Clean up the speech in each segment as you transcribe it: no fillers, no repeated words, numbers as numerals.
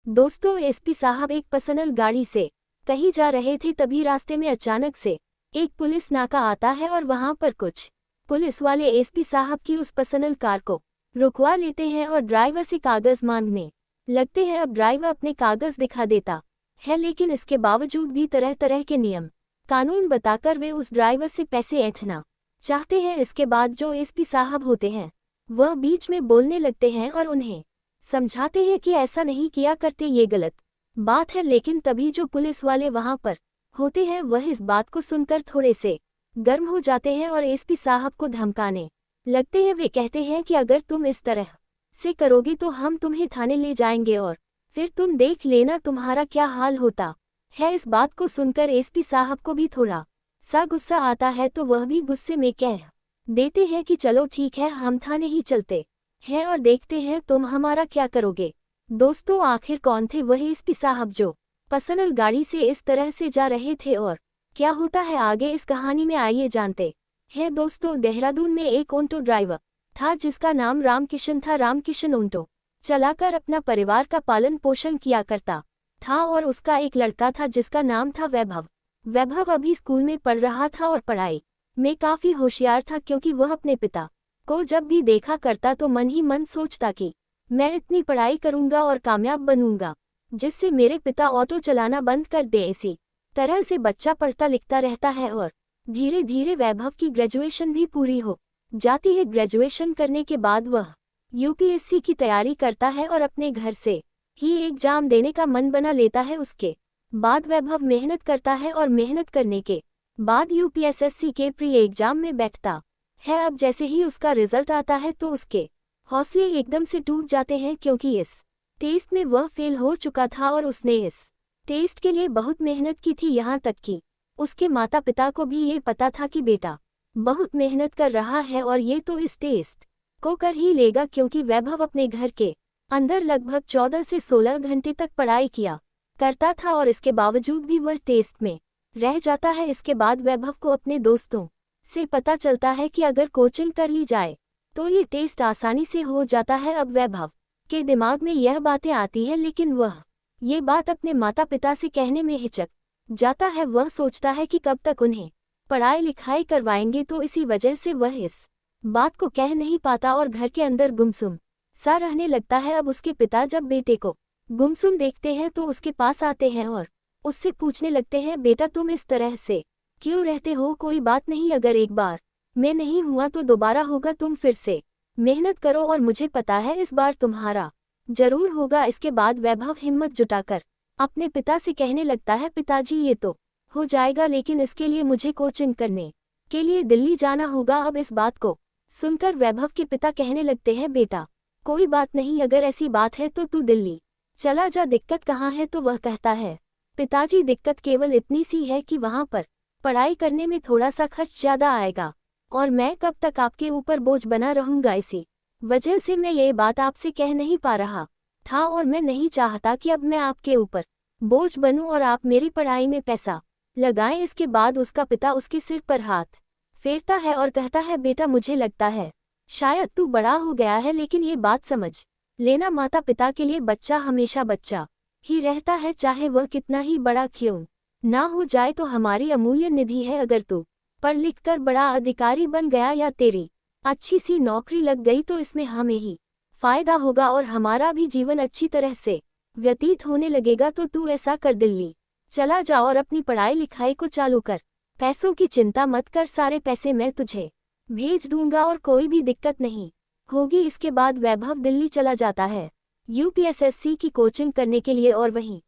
दोस्तों, एसपी साहब एक पर्सनल गाड़ी से कहीं जा रहे थे, तभी रास्ते में अचानक से एक पुलिस नाका आता है और वहां पर कुछ पुलिस वाले एसपी साहब की उस पर्सनल कार को रुकवा लेते हैं और ड्राइवर से कागज मांगने लगते हैं। अब ड्राइवर अपने कागज दिखा देता है, लेकिन इसके बावजूद भी तरह तरह के नियम कानून बताकर वे उस ड्राइवर से पैसे ऐंठना चाहते हैं। इसके बाद जो एसपी साहब होते हैं वह बीच में बोलने लगते हैं और उन्हें समझाते हैं कि ऐसा नहीं किया करते, ये गलत बात है। लेकिन तभी जो पुलिस वाले वहां पर होते हैं वह इस बात को सुनकर थोड़े से गर्म हो जाते हैं और एसपी साहब को धमकाने लगते हैं। वे कहते हैं कि अगर तुम इस तरह से करोगे तो हम तुम्हें थाने ले जाएंगे और फिर तुम देख लेना तुम्हारा क्या हाल होता है। इस बात को सुनकर एसपी साहब को भी थोड़ा सा गुस्सा आता है, तो वह भी गुस्से में कह देते हैं कि चलो ठीक है, हम थाने ही चलते हैं और देखते हैं तुम हमारा क्या करोगे। दोस्तों, आखिर कौन थे वह एसपी साहब जो पर्सनल गाड़ी से इस तरह से जा रहे थे और क्या होता है आगे इस कहानी में, आइए जानते हैं। दोस्तों, देहरादून में एक ऑटो ड्राइवर था जिसका नाम रामकिशन था। रामकिशन ऑटो चलाकर अपना परिवार का पालन पोषण किया करता था और उसका एक लड़का था जिसका नाम था वैभव। वैभव अभी स्कूल में पढ़ रहा था और पढ़ाई में काफी होशियार था, क्योंकि वह अपने पिता को जब भी देखा करता तो मन ही मन सोचता कि मैं इतनी पढ़ाई करूंगा और कामयाब बनूंगा जिससे मेरे पिता ऑटो चलाना बंद कर दे। इसी तरह से बच्चा पढ़ता लिखता रहता है और धीरे धीरे वैभव की ग्रेजुएशन भी पूरी हो जाती है। ग्रेजुएशन करने के बाद वह यूपीएससी की तैयारी करता है और अपने घर से ही एग्जाम देने का मन बना लेता है। उसके बाद वैभव मेहनत करता है और मेहनत करने के बाद यूपीएससी के प्री एग्जाम में बैठता है। अब जैसे ही उसका रिजल्ट आता है तो उसके हौसले एकदम से टूट जाते हैं, क्योंकि इस टेस्ट में वह फेल हो चुका था और उसने इस टेस्ट के लिए बहुत मेहनत की थी। यहाँ तक कि उसके माता पिता को भी ये पता था कि बेटा बहुत मेहनत कर रहा है और ये तो इस टेस्ट को कर ही लेगा, क्योंकि वैभव अपने घर के अंदर लगभग 14 से 16 घंटे तक पढ़ाई किया करता था और इसके बावजूद भी वह टेस्ट में रह जाता है। इसके बाद वैभव को अपने दोस्तों से पता चलता है कि अगर कोचिंग कर ली जाए तो ये टेस्ट आसानी से हो जाता है। अब वैभव के दिमाग में यह बातें आती है, लेकिन वह ये बात अपने माता पिता से कहने में हिचक जाता है। वह सोचता है कि कब तक उन्हें पढ़ाई लिखाई करवाएंगे, तो इसी वजह से वह इस बात को कह नहीं पाता और घर के अंदर गुमसुम सा रहने लगता है। अब उसके पिता जब बेटे को गुमसुम देखते हैं तो उसके पास आते हैं और उससे पूछने लगते हैं, बेटा तुम इस तरह से क्यों रहते हो? कोई बात नहीं, अगर एक बार मैं नहीं हुआ तो दोबारा होगा, तुम फिर से मेहनत करो और मुझे पता है इस बार तुम्हारा जरूर होगा। इसके बाद वैभव हिम्मत जुटाकर अपने पिता से कहने लगता है, पिताजी ये तो हो जाएगा, लेकिन इसके लिए मुझे कोचिंग करने के लिए दिल्ली जाना होगा। अब इस बात को सुनकर वैभव के पिता कहने लगते हैं, बेटा कोई बात नहीं, अगर ऐसी बात है तो तू दिल्ली चला जा, दिक्कत कहाँ है? तो वह कहता है, पिताजी दिक्कत केवल इतनी सी है कि वहाँ पर पढ़ाई करने में थोड़ा सा खर्च ज़्यादा आएगा और मैं कब तक आपके ऊपर बोझ बना रहूँगा, इसी वजह से मैं ये बात आपसे कह नहीं पा रहा था और मैं नहीं चाहता कि अब मैं आपके ऊपर बोझ बनूं और आप मेरी पढ़ाई में पैसा लगाएं। इसके बाद उसका पिता उसके सिर पर हाथ फेरता है और कहता है, बेटा मुझे लगता है शायद तू बड़ा हो गया है, लेकिन ये बात समझ लेना, माता पिता के लिए बच्चा हमेशा बच्चा ही रहता है, चाहे वह कितना ही बड़ा क्यों ना हो जाए। तो हमारी अमूल्य निधि है, अगर तू पढ़ लिख कर बड़ा अधिकारी बन गया या तेरी अच्छी सी नौकरी लग गई तो इसमें हमें ही फायदा होगा और हमारा भी जीवन अच्छी तरह से व्यतीत होने लगेगा। तो तू ऐसा कर, दिल्ली चला जा और अपनी पढ़ाई लिखाई को चालू कर, पैसों की चिंता मत कर, सारे पैसे मैं तुझे भेज दूंगा और कोई भी दिक्कत नहीं होगी। इसके बाद वैभव दिल्ली चला जाता है यूपीएससी की कोचिंग करने के लिए और वहीं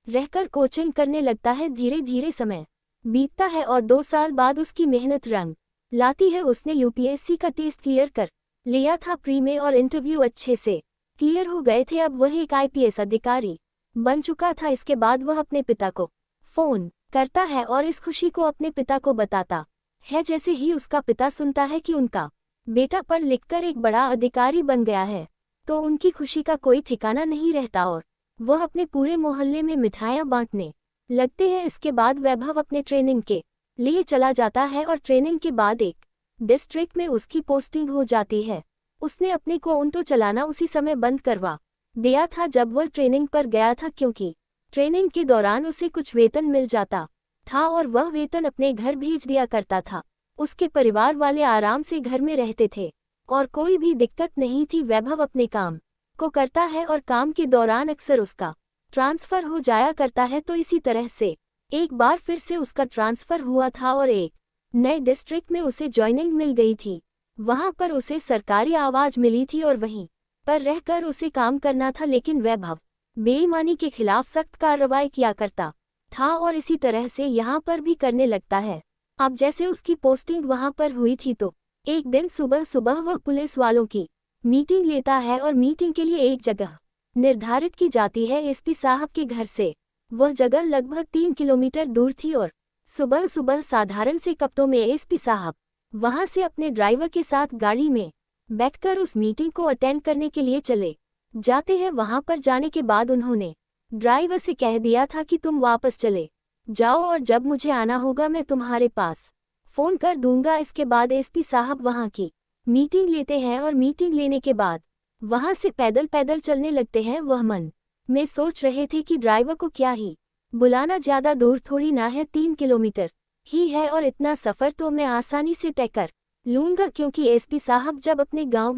रहकर कोचिंग करने लगता है। धीरे धीरे समय बीतता है और 2 साल बाद उसकी मेहनत रंग लाती है। उसने यूपीएससी का टेस्ट क्लियर कर लिया था प्री में और इंटरव्यू अच्छे से क्लियर हो गए थे। अब वह एक आईपीएस अधिकारी बन चुका था। इसके बाद वह अपने पिता को फोन करता है और इस खुशी को अपने पिता को बताता है। जैसे ही उसका पिता सुनता है कि उनका बेटा पढ़ लिखकर एक बड़ा अधिकारी बन गया है तो उनकी खुशी का कोई ठिकाना नहीं रहता और वह अपने पूरे मोहल्ले में मिठाइयाँ बांटने लगते हैं। इसके बाद वैभव अपने ट्रेनिंग के लिए चला जाता है और ट्रेनिंग के बाद एक डिस्ट्रिक्ट में उसकी पोस्टिंग हो जाती है। उसने अपने को ऑटो चलाना उसी समय बंद करवा दिया था जब वह ट्रेनिंग पर गया था, क्योंकि ट्रेनिंग के दौरान उसे कुछ वेतन मिल जाता था और वह वेतन अपने घर भेज दिया करता था। उसके परिवार वाले आराम से घर में रहते थे और कोई भी दिक्कत नहीं थी। वैभव अपने काम को करता है और काम के दौरान अक्सर उसका ट्रांसफर हो जाया करता है। तो इसी तरह से एक बार फिर से उसका ट्रांसफर हुआ था और एक नए डिस्ट्रिक्ट में उसे ज्वाइनिंग मिल गई थी। वहां पर उसे सरकारी आवाज मिली थी और वहीं पर रहकर उसे काम करना था। लेकिन वैभव बेईमानी के खिलाफ सख्त कार्रवाई किया करता था और इसी तरह से यहाँ पर भी करने लगता है। अब जैसे उसकी पोस्टिंग वहां पर हुई थी तो एक दिन सुबह सुबह वह पुलिस वालों की मीटिंग लेता है और मीटिंग के लिए एक जगह निर्धारित की जाती है एसपी साहब के घर से। वह जगह लगभग 3 किलोमीटर दूर थी और सुबह सुबह साधारण से कपड़ों में एसपी साहब वहां से अपने ड्राइवर के साथ गाड़ी में बैठकर उस मीटिंग को अटेंड करने के लिए चले जाते हैं। वहां पर जाने के बाद उन्होंने ड्राइवर से कह दिया था कि तुम वापस चले जाओ और जब मुझे आना होगा मैं तुम्हारे पास फोन कर दूंगा। इसके बाद एसपी साहब वहां की मीटिंग लेते हैं और मीटिंग लेने के बाद वहां से पैदल पैदल चलने लगते हैं। वह मन में सोच रहे थे कि ड्राइवर को क्या ही बुलाना, ज्यादा दूर थोड़ी ना है, 3 किलोमीटर ही है और इतना सफर तो मैं आसानी से तय कर लूंगा। क्योंकि एसपी साहब जब अपने गांव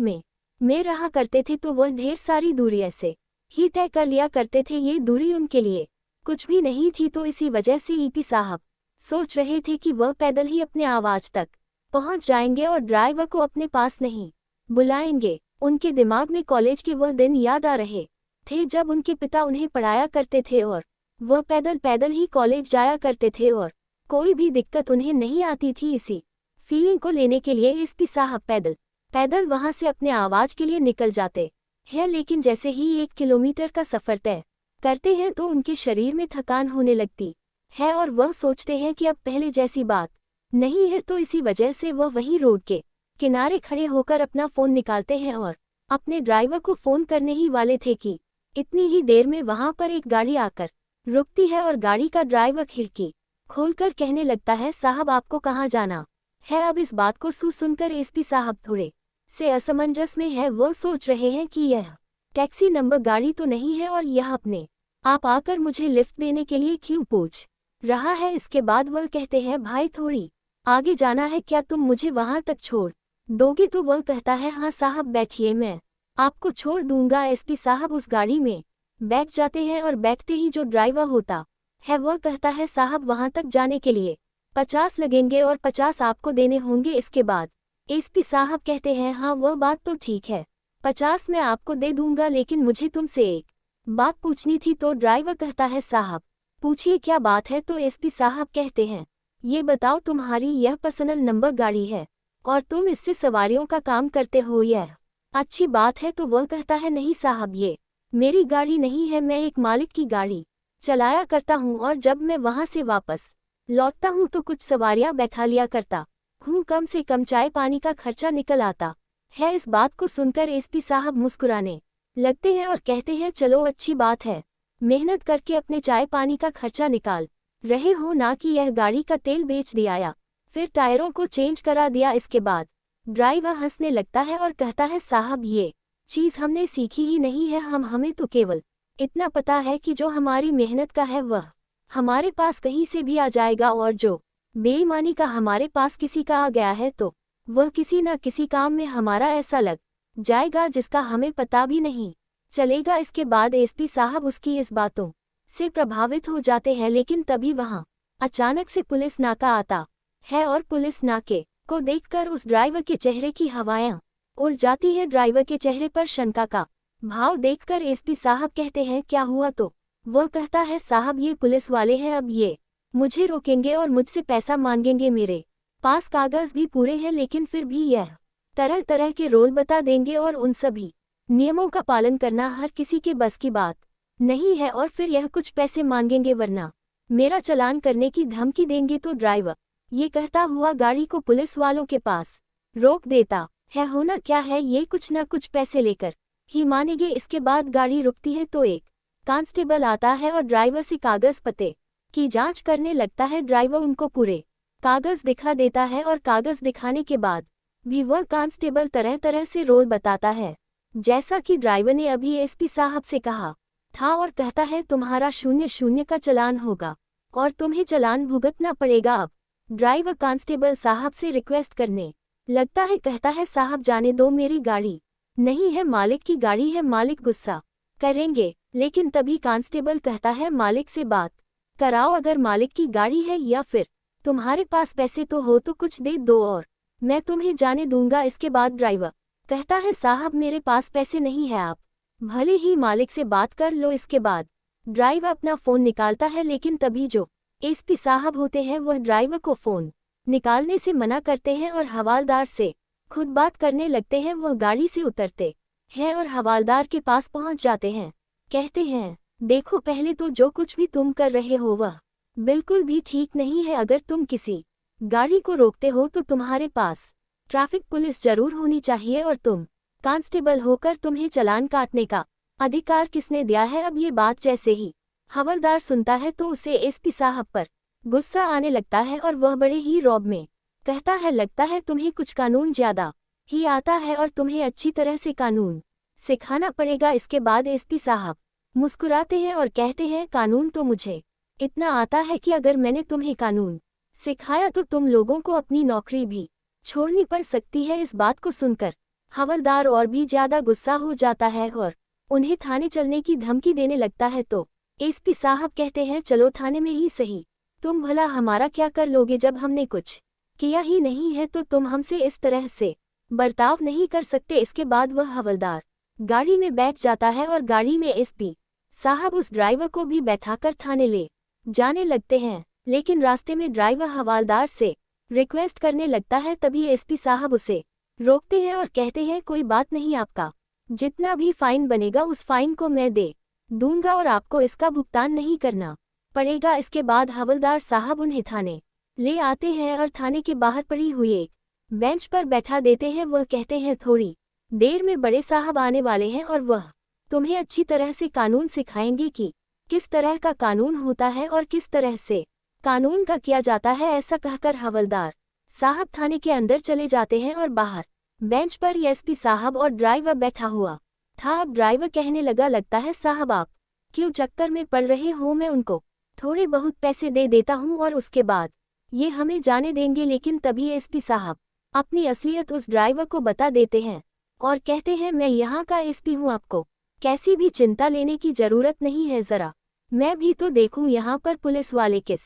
में रहा करते थे तो वह ढेर सारी दूरी ऐसे ही तय कर लिया करते थे। ये दूरी उनके लिए कुछ भी नहीं थी। तो इसी वजह से ईपी साहब सोच रहे थे कि वह पैदल ही अपने आवाज तक पहुंच जाएंगे और ड्राइवर को अपने पास नहीं बुलाएंगे। उनके दिमाग में कॉलेज के वह दिन याद आ रहे थे जब उनके पिता उन्हें पढ़ाया करते थे और वह पैदल पैदल ही कॉलेज जाया करते थे और कोई भी दिक्कत उन्हें नहीं आती थी। इसी फीलिंग को लेने के लिए एसपी साहब पैदल पैदल वहां से अपने आवाज के लिए निकल जाते हैं। लेकिन जैसे ही 1 किलोमीटर का सफर तय करते हैं तो उनके शरीर में थकान होने लगती है और वह सोचते हैं कि अब पहले जैसी बात नहीं है। तो इसी वजह से वह वहीं रोड के किनारे खड़े होकर अपना फोन निकालते हैं और अपने ड्राइवर को फोन करने ही वाले थे कि इतनी ही देर में वहां पर एक गाड़ी आकर रुकती है और गाड़ी का ड्राइवर खिड़की खोलकर कहने लगता है, साहब आपको कहाँ जाना है। अब इस बात को सुनकर एसपी साहब थोड़े से असमंजस में है। वह सोच रहे हैं कि यह टैक्सी नंबर गाड़ी तो नहीं है और यह अपने आप आकर मुझे लिफ्ट देने के लिए क्यों पूछ रहा है। इसके बाद वह कहते हैं, भाई थोड़ी आगे जाना है, क्या तुम मुझे वहां तक छोड़ दोगे। तो वह कहता है, हाँ साहब बैठिए, मैं आपको छोड़ दूंगा। एसपी साहब उस गाड़ी में बैठ जाते हैं और बैठते ही जो ड्राइवर होता है वह कहता है, साहब वहां तक जाने के लिए 50 लगेंगे और 50 आपको देने होंगे। इसके बाद एसपी साहब कहते हैं, हाँ वह बात तो ठीक है, 50 मैं आपको दे दूंगा, लेकिन मुझे तुमसे एक बात पूछनी थी। तो ड्राइवर कहता है, साहब पूछिए क्या बात है। तो एसपी साहब कहते हैं, ये बताओ तुम्हारी यह पर्सनल नंबर गाड़ी है और तुम इससे सवारियों का काम करते हो, यह अच्छी बात है। तो वह कहता है, नहीं साहब ये मेरी गाड़ी नहीं है, मैं एक मालिक की गाड़ी चलाया करता हूँ और जब मैं वहां से वापस लौटता हूँ तो कुछ सवारियां बैठा लिया करता हूँ, कम से कम चाय पानी का खर्चा निकल आता है। इस बात को सुनकर एसपी साहब मुस्कुराने लगते हैं और कहते हैं, चलो अच्छी बात है, मेहनत करके अपने चाय पानी का खर्चा निकाल रहे हो, ना कि यह गाड़ी का तेल बेच दिया या फिर टायरों को चेंज करा दिया। इसके बाद ड्राइवर हंसने लगता है और कहता है, साहब ये चीज हमने सीखी ही नहीं है, हमें तो केवल इतना पता है कि जो हमारी मेहनत का है वह हमारे पास कहीं से भी आ जाएगा और जो बेईमानी का हमारे पास किसी का आ गया है तो वह किसी न किसी काम में हमारा ऐसा लग जाएगा जिसका हमें पता भी नहीं चलेगा। इसके बाद एसपी साहब उसकी इस बातों से प्रभावित हो जाते हैं। लेकिन तभी वहां अचानक से पुलिस नाका आता है और पुलिस नाके को देखकर उस ड्राइवर के चेहरे की हवाएं उड़ जाती है। ड्राइवर के चेहरे पर शंका का भाव देखकर एसपी साहब कहते हैं, क्या हुआ। तो वह कहता है, साहब ये पुलिस वाले हैं, अब ये मुझे रोकेंगे और मुझसे पैसा मांगेंगे। मेरे पास कागज भी पूरे हैं, लेकिन फिर भी यह तरह तरह के रोल बता देंगे और उन सभी नियमों का पालन करना हर किसी के बस की बात नहीं है। और फिर यह कुछ पैसे मांगेंगे वरना मेरा चालान करने की धमकी देंगे। तो ड्राइवर ये कहता हुआ गाड़ी को पुलिस वालों के पास रोक देता है। होना क्या है, ये कुछ न कुछ पैसे लेकर ही मानेंगे। इसके बाद गाड़ी रुकती है तो एक कांस्टेबल आता है और ड्राइवर से कागज पते की जांच करने लगता है। ड्राइवर उनको पूरे कागज दिखा देता है और कागज दिखाने के बाद भी वह कांस्टेबल तरह तरह से रोल बताता है। जैसा कि ड्राइवर ने अभी एसपी साहब से कहा था, और कहता है तुम्हारा 00 का चालान होगा और तुम्हें चालान भुगतना पड़ेगा। अब ड्राइवर कांस्टेबल साहब से रिक्वेस्ट करने लगता है, कहता है साहब जाने दो, मेरी गाड़ी नहीं है, मालिक की गाड़ी है, मालिक गुस्सा करेंगे। लेकिन तभी कांस्टेबल कहता है मालिक से बात कराओ, अगर मालिक की गाड़ी है या फिर तुम्हारे पास पैसे तो हो तो कुछ दे दो और मैं तुम्हें जाने दूंगा। इसके बाद ड्राइवर कहता है साहब मेरे पास पैसे नहीं है, आप भले ही मालिक से बात कर लो। इसके बाद ड्राइवर अपना फ़ोन निकालता है, लेकिन तभी जो एसपी साहब होते हैं वह ड्राइवर को फ़ोन निकालने से मना करते हैं और हवालदार से खुद बात करने लगते हैं। वह गाड़ी से उतरते हैं और हवालदार के पास पहुंच जाते हैं। कहते हैं देखो, पहले तो जो कुछ भी तुम कर रहे हो वह बिल्कुल भी ठीक नहीं है। अगर तुम किसी गाड़ी को रोकते हो तो तुम्हारे पास ट्रैफिक पुलिस जरूर होनी चाहिए, और तुम कांस्टेबल होकर तुम्हें चालान काटने का अधिकार किसने दिया है। अब ये बात जैसे ही हवलदार सुनता है तो उसे एसपी साहब पर गुस्सा आने लगता है और वह बड़े ही रौब में कहता है लगता है तुम्हें कुछ कानून ज्यादा ही आता है और तुम्हें अच्छी तरह से कानून सिखाना पड़ेगा। इसके बाद एसपी साहब मुस्कुराते हैं और कहते हैं कानून तो मुझे इतना आता है कि अगर मैंने तुम्हें कानून सिखाया तो तुम लोगों को अपनी नौकरी भी छोड़नी पड़ सकती है। इस बात को सुनकर हवलदार और भी ज्यादा गुस्सा हो जाता है और उन्हें थाने चलने की धमकी देने लगता है। तो एसपी साहब कहते हैं चलो थाने में ही सही, तुम भला हमारा क्या कर लोगे, जब हमने कुछ किया ही नहीं है तो तुम हमसे इस तरह से बर्ताव नहीं कर सकते। इसके बाद वह हवलदार गाड़ी में बैठ जाता है और गाड़ी में एसपी साहब उस ड्राइवर को भी बैठाकर थाने ले जाने लगते हैं। लेकिन रास्ते में ड्राइवर हवलदार से रिक्वेस्ट करने लगता है, तभी एसपी साहब उसे रोकते हैं और कहते हैं कोई बात नहीं, आपका जितना भी फाइन बनेगा उस फाइन को मैं दे दूंगा और आपको इसका भुगतान नहीं करना पड़ेगा। इसके बाद हवलदार साहब उन्हें थाने ले आते हैं और थाने के बाहर पड़ी हुई एक बेंच पर बैठा देते हैं। वह कहते हैं थोड़ी देर में बड़े साहब आने वाले हैं और वह तुम्हें अच्छी तरह से कानून सिखाएंगे कि किस तरह का कानून होता है और किस तरह से कानून का किया जाता है। ऐसा कहकर हवलदार साहब थाने के अंदर चले जाते हैं और बाहर बेंच पर एसपी साहब और ड्राइवर बैठा हुआ था। अब ड्राइवर कहने लगा लगता है साहब आप क्यों चक्कर में पड़ रहे हो, मैं उनको थोड़े बहुत पैसे दे देता हूँ और उसके बाद ये हमें जाने देंगे। लेकिन तभी एसपी साहब अपनी असलियत उस ड्राइवर को बता देते हैं और कहते हैं मैं यहाँ का एसपी हूँ, आपको कैसी भी चिंता लेने की जरूरत नहीं है, जरा मैं भी तो देखूं यहाँ पर पुलिस वाले किस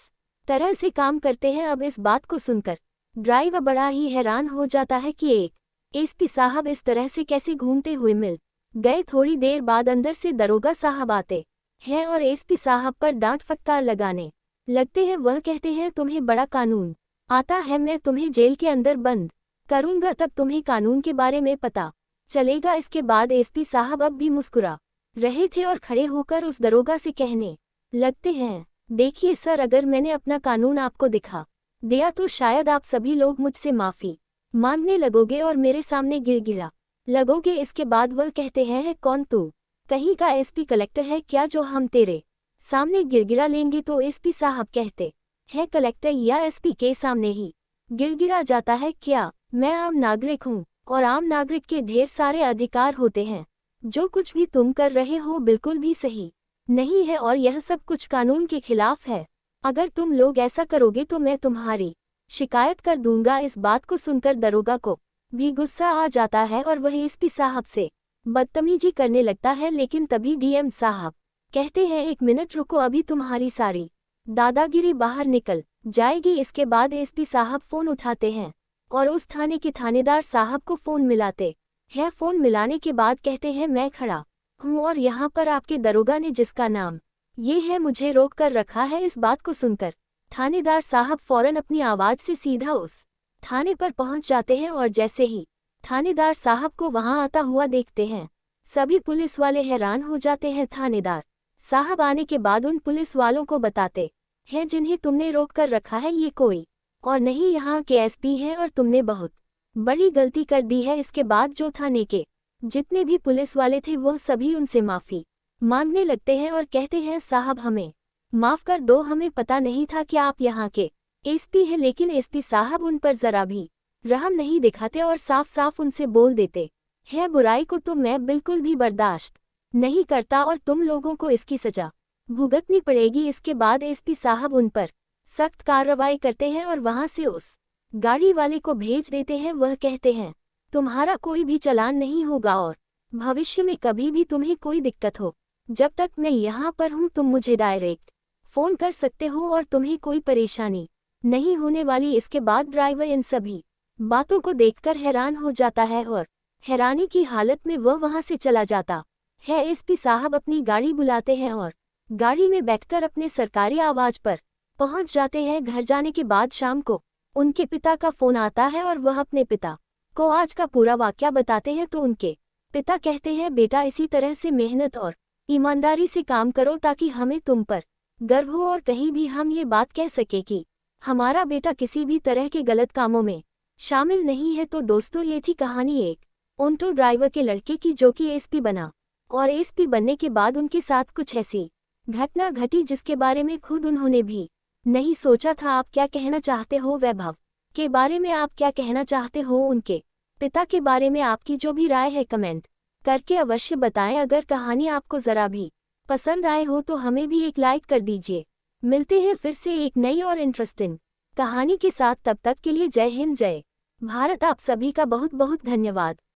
तरह से काम करते हैं। अब इस बात को सुनकर ड्राइवर बड़ा ही हैरान हो जाता है कि एक एसपी साहब इस तरह से कैसे घूमते हुए मिल गए। थोड़ी देर बाद अंदर से दरोगा साहब आते हैं और एसपी साहब पर डांट फटकार लगाने लगते हैं। वह कहते हैं तुम्हें बड़ा कानून आता है, मैं तुम्हें जेल के अंदर बंद करूंगा, तब तुम्हें कानून के बारे में पता चलेगा। इसके बाद एसपी साहब अब भी मुस्कुरा रहे थे और खड़े होकर उस दरोगा से कहने लगते हैं देखिए सर, अगर मैंने अपना कानून आपको दिखा दिया तो शायद आप सभी लोग मुझसे माफी मांगने लगोगे और मेरे सामने गिड़गिड़ा लगोगे। इसके बाद वह कहते हैं कौन तू, कहीं का एसपी कलेक्टर है क्या जो हम तेरे सामने गिड़गिड़ा लेंगे। तो एसपी साहब कहते हैं कलेक्टर या एसपी के सामने ही गिड़गिड़ा जाता है क्या, मैं आम नागरिक हूँ और आम नागरिक के ढेर सारे अधिकार होते हैं। जो कुछ भी तुम कर रहे हो बिल्कुल भी सही नहीं है और यह सब कुछ कानून के खिलाफ है। अगर तुम लोग ऐसा करोगे तो मैं तुम्हारी शिकायत कर दूंगा। इस बात को सुनकर दरोगा को भी गुस्सा आ जाता है और वह एसपी साहब से बदतमीजी करने लगता है। लेकिन तभी डीएम साहब कहते हैं एक मिनट रुको, अभी तुम्हारी सारी दादागिरी बाहर निकल जाएगी। इसके बाद एसपी साहब फोन उठाते हैं और उस थाने के थानेदार साहब को फोन मिलाते हैं। फोन मिलाने के बाद कहते हैं मैं खड़ा हूँ और यहाँ पर आपके दरोगा ने जिसका नाम ये है मुझे रोक कर रखा है। इस बात को सुनकर थानेदार साहब फौरन अपनी आवाज से सीधा उस थाने पर पहुंच जाते हैं और जैसे ही थानेदार साहब को वहां आता हुआ देखते हैं सभी पुलिस वाले हैरान हो जाते हैं। थानेदार साहब आने के बाद उन पुलिस वालों को बताते हैं जिन्हें तुमने रोक कर रखा है ये कोई और नहीं यहाँ के एसपी हैं और तुमने बहुत बड़ी गलती कर दी है। इसके बाद जो थाने के जितने भी पुलिस वाले थे वह सभी उनसे माफी मांगने लगते हैं और कहते हैं साहब हमें माफ कर दो, हमें पता नहीं था कि आप यहाँ के एसपी हैं। लेकिन एसपी साहब उन पर जरा भी रहम नहीं दिखाते और साफ साफ उनसे बोल देते है बुराई को तो मैं बिल्कुल भी बर्दाश्त नहीं करता और तुम लोगों को इसकी सजा भुगतनी पड़ेगी। इसके बाद एसपी साहब उन पर सख्त कार्रवाई करते हैं और वहां से उस गाड़ी वाले को भेज देते हैं। वह कहते हैं तुम्हारा कोई भी चालान नहीं होगा और भविष्य में कभी भी तुम्हें कोई दिक्कत हो, जब तक मैं यहाँ पर हूँ तुम मुझे डायरेक्ट फोन कर सकते हो और तुम्हें कोई परेशानी नहीं होने वाली। इसके बाद ड्राइवर इन सभी बातों को देखकर हैरान हो जाता है और हैरानी की हालत में वह वहां से चला जाता है। एसपी साहब अपनी गाड़ी बुलाते हैं और गाड़ी में बैठकर अपने सरकारी आवाज पर पहुंच जाते हैं। घर जाने के बाद शाम को उनके पिता का फोन आता है और वह अपने पिता को आज का पूरा वाकया बताते हैं तो उनके पिता कहते हैं बेटा इसी तरह से मेहनत और ईमानदारी से काम करो ताकि हमें तुम पर गर्व हो और कहीं भी हम ये बात कह सके कि हमारा बेटा किसी भी तरह के गलत कामों में शामिल नहीं है। तो दोस्तों ये थी कहानी एक ऑटो ड्राइवर के लड़के की जो कि एसपी बना और एसपी बनने के बाद उनके साथ कुछ ऐसी घटना घटी जिसके बारे में खुद उन्होंने भी नहीं सोचा था। आप क्या कहना चाहते हो वैभव के बारे में? आप क्या कहना चाहते हो उनके पिता के बारे में? आपकी जो भी राय है कमेंट करके अवश्य बताएं। अगर कहानी आपको ज़रा भी पसंद आए हो तो हमें भी एक लाइक कर दीजिए। मिलते हैं फिर से एक नई और इंटरेस्टिंग कहानी के साथ, तब तक के लिए जय हिंद जय भारत। आप सभी का बहुत बहुत धन्यवाद।